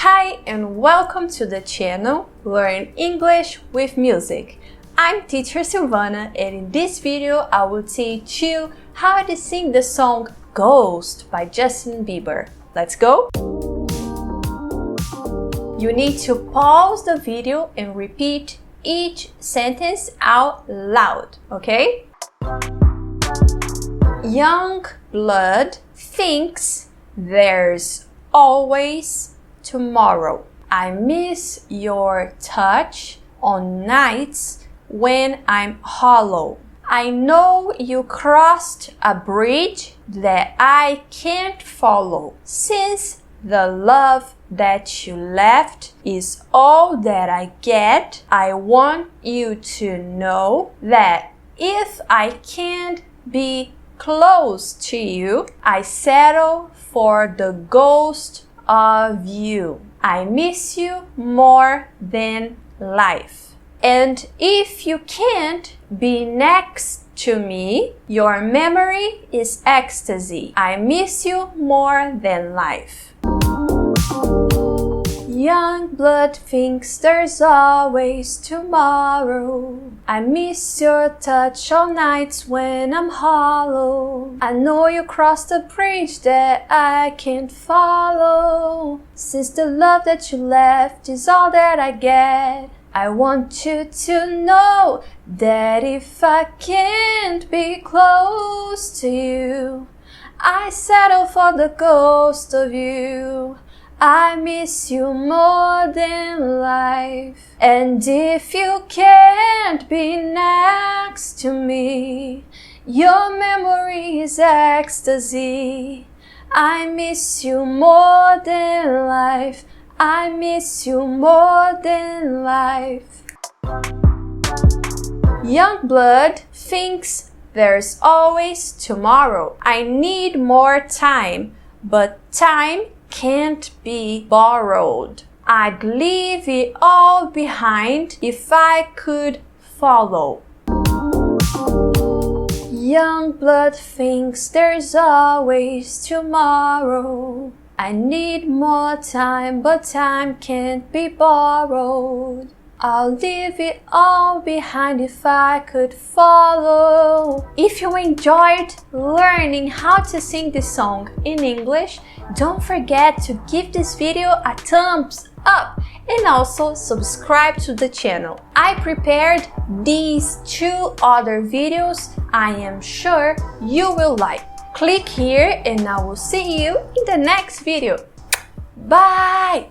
Hi and welcome to the channel Learn English with Music. I'm teacher Silvana and in this video I will teach you how to sing the song Ghost by Justin Bieber. Let's go! You need to pause the video and repeat each sentence out loud, okay? Young blood thinks there's always tomorrow. I miss your touch on nights when I'm hollow. I know you crossed a bridge that I can't follow. Since the love that you left is all that I get, I want you to know that if I can't be close to you, I settle for the ghost of you. I miss you more than life. And if you can't be next to me, your memory is ecstasy. I miss you more than life. Young blood thinks there's always tomorrow. I miss your touch on nights when I'm hollow. I know you crossed a bridge that I can't follow. Since the love that you left is all that I get, I want you to know that if I can't be close to you, I settle for the ghost of you. I miss you more than life. And if you can't be next to me, your memory is ecstasy. I miss you more than life. I miss you more than life. Young blood thinks there's always tomorrow. I need more time, but time can't be borrowed. I'd leave it all behind if I could follow. Young blood thinks there's always tomorrow. I need more time, but time can't be borrowed. I'll leave it all behind if I could follow. If you enjoyed learning how to sing this song in English, don't forget to give this video a thumbs up and also subscribe to the channel. I prepared these two other videos I am sure you will like. Click here and I will see you in the next video. Bye!